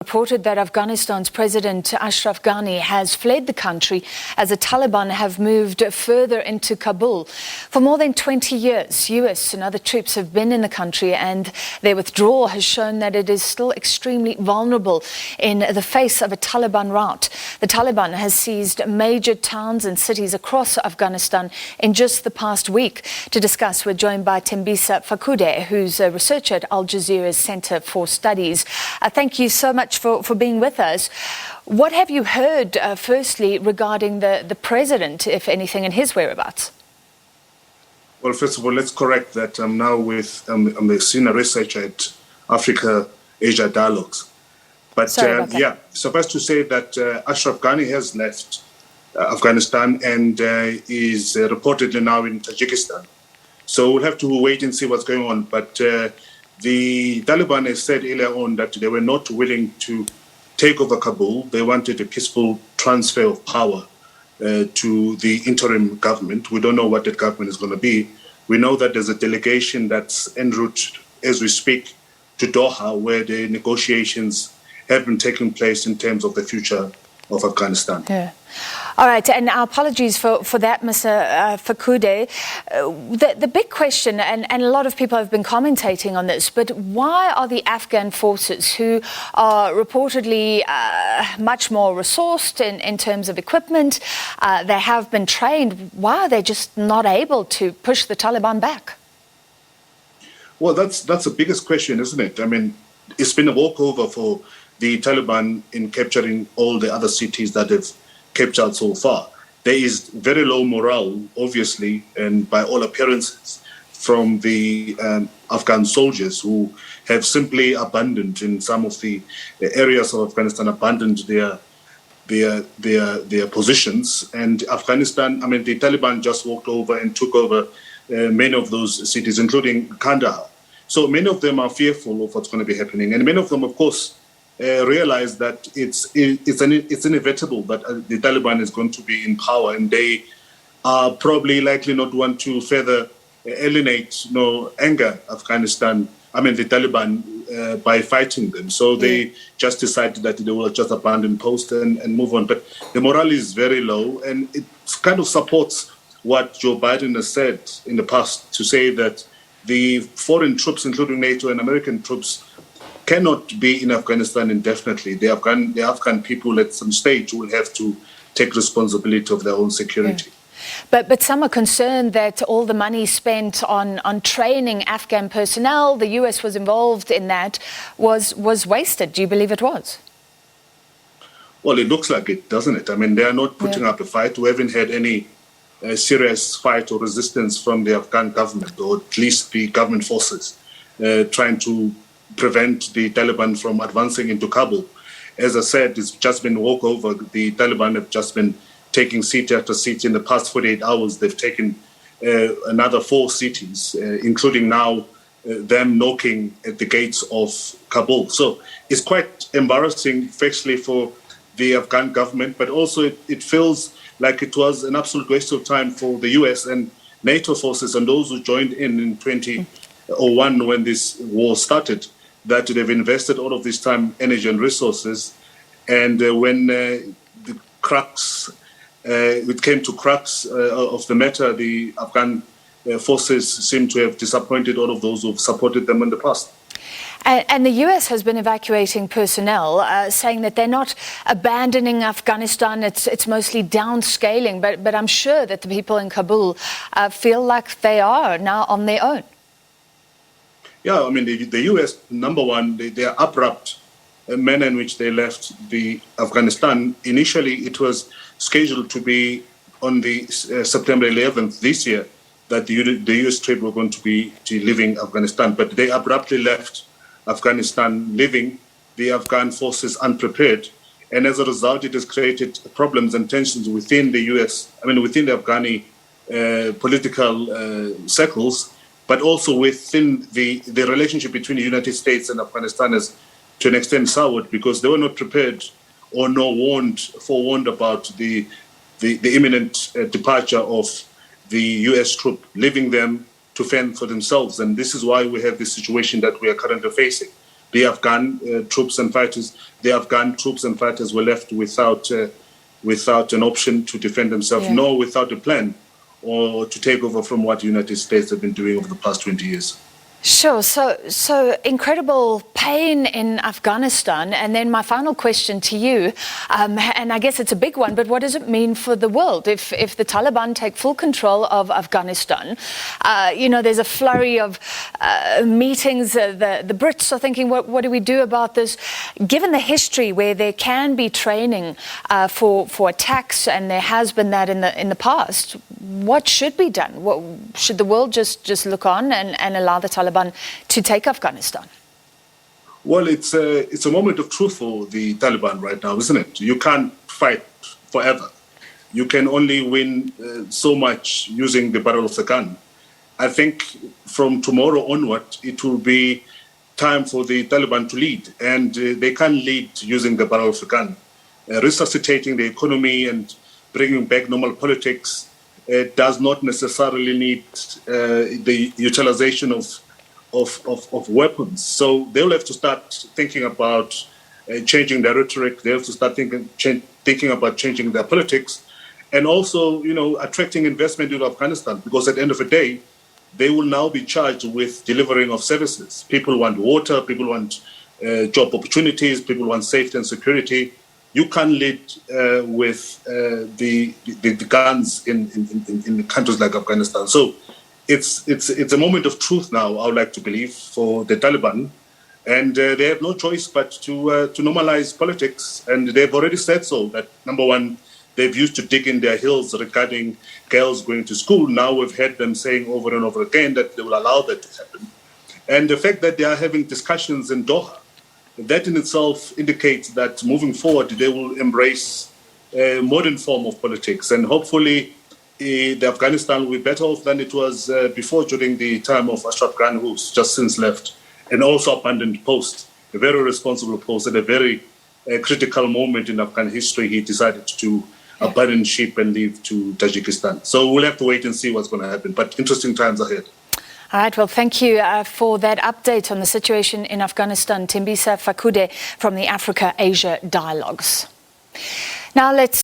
Reported that Afghanistan's President Ashraf Ghani has fled the country as the Taliban have moved further into Kabul. For more than 20 years, US and other troops have been in the country, and their withdrawal has shown that it is still extremely vulnerable in the face of a Taliban rout. The Taliban has seized major towns and cities across Afghanistan in just the past week. To discuss, we're joined by Thembisa Fakude, who's a researcher at Al Jazeera's Centre for Studies. Thank you so much for being with us. What have you heard, firstly, regarding the president, if anything, and his whereabouts? Well, first of all, let's correct that I'm now with I'm a senior researcher at Africa-Asia Dialogues. But suffice to say that Ashraf Ghani has left Afghanistan and is reportedly now in Tajikistan. So we'll have to wait and see what's going on. But the Taliban has said earlier on that they were not willing to take over Kabul. They wanted a peaceful transfer of power to the interim government. We don't know what that government is going to be. We know that there's a delegation that's en route as we speak to Doha, where the negotiations have been taking place in terms of the future of Afghanistan. Yeah. All right, and our apologies for that, Mr. Fakude. The big question, and a lot of people have been commentating on this, but why are the Afghan forces, who are reportedly much more resourced in terms of equipment, they have been trained, why are they just not able to push the Taliban back? Well, that's the biggest question, isn't it? I mean, it's been a walkover for the Taliban in capturing all the other cities that they've captured so far. There is very low morale, obviously, and by all appearances, from the Afghan soldiers who have simply abandoned in some of the areas of Afghanistan, abandoned their positions. And Afghanistan, I mean, the Taliban just walked over and took over many of those cities, including Kandahar. So many of them are fearful of what's going to be happening, and many of them, of course, realize that it's inevitable that the Taliban is going to be in power, and they are probably likely not want to further alienate, anger Afghanistan. I mean, the Taliban by fighting them. So they just decided that they will just abandon post and move on. But the morale is very low, and it kind of supports what Joe Biden has said in the past, to say that the foreign troops, including NATO and American troops, cannot be in Afghanistan indefinitely. The Afghan people at some stage will have to take responsibility of their own security. Yeah. But some are concerned that all the money spent on training Afghan personnel, the US was involved in that, was wasted. Do you believe it was? Well, it looks like it, doesn't it? I mean, they are not putting up a fight. We haven't had any serious fight or resistance from the Afghan government, or at least the government forces, trying to prevent the Taliban from advancing into Kabul. As I said, it's just been walkover. The Taliban have just been taking city after city. In the past 48 hours, they've taken another 4 cities, including now them knocking at the gates of Kabul. So it's quite embarrassing, especially for the Afghan government, but also it feels like it was an absolute waste of time for the US and NATO forces and those who joined in 2001 when this war started, that they've invested all of this time, energy and resources. And when the crux, it came to crux of the matter, the Afghan forces seem to have disappointed all of those who've supported them in the past. And the US has been evacuating personnel, saying that they're not abandoning Afghanistan, it's mostly downscaling, but I'm sure that the people in Kabul feel like they are now on their own. Yeah, I mean, the US, number one, their abrupt manner in which they left the Afghanistan. Initially, it was scheduled to be on the September 11th this year that the US troops were going to be leaving Afghanistan, but they abruptly left Afghanistan, leaving the Afghan forces unprepared. And as a result, it has created problems and tensions within the US, within the Afghani political circles, but also within the relationship between the United States and Afghanistan is to an extent soured, because they were not prepared or forewarned about the imminent departure of the US troop, leaving them to fend for themselves. And this is why we have this situation that we are currently facing. the Afghan troops and fighters. The Afghan troops and fighters were left without an option to defend themselves, nor without a plan or to take over from what the United States have been doing over the past 20 years. Sure. So incredible pain in Afghanistan. And then my final question to you, and I guess it's a big one, but what does it mean for the world if the Taliban take full control of Afghanistan? There's a flurry of meetings. The Brits are thinking, what do we do about this? Given the history where there can be training for attacks, and there has been that in the past, what should be done? Should the world just look on and allow the Taliban to take Afghanistan? Well, it's a moment of truth for the Taliban right now, isn't it? You can't fight forever. You can only win so much using the barrel of the gun. I think from tomorrow onward, it will be time for the Taliban to lead, and they can lead using the barrel of the gun. Resuscitating the economy and bringing back normal politics does not necessarily need the utilization of weapons. So they'll have to start thinking about changing their rhetoric. They have to start thinking about changing their politics, and also, attracting investment into Afghanistan, because at the end of the day, they will now be charged with delivering of services. People want water, people want job opportunities, people want safety and security. You can't lead with the guns in countries like Afghanistan. So it's a moment of truth now, I would like to believe, for the Taliban, and they have no choice but to normalize politics. And they've already said so, that number one, they've used to dig in their heels regarding girls going to school. Now we've heard them saying over and over again that they will allow that to happen. And the fact that they are having discussions in Doha, that in itself indicates that moving forward, they will embrace a modern form of politics. And hopefully, the Afghanistan will be better off than it was before, during the time of Ashraf Ghani, who's just since left, and also abandoned post, a very responsible post at a very critical moment in Afghan history. He decided to abandon ship and leave to Tajikistan. So we'll have to wait and see what's going to happen. But interesting times ahead. All right, well, thank you for that update on the situation in Afghanistan. Thembisa Fakude from the Africa-Asia Dialogues. Now let's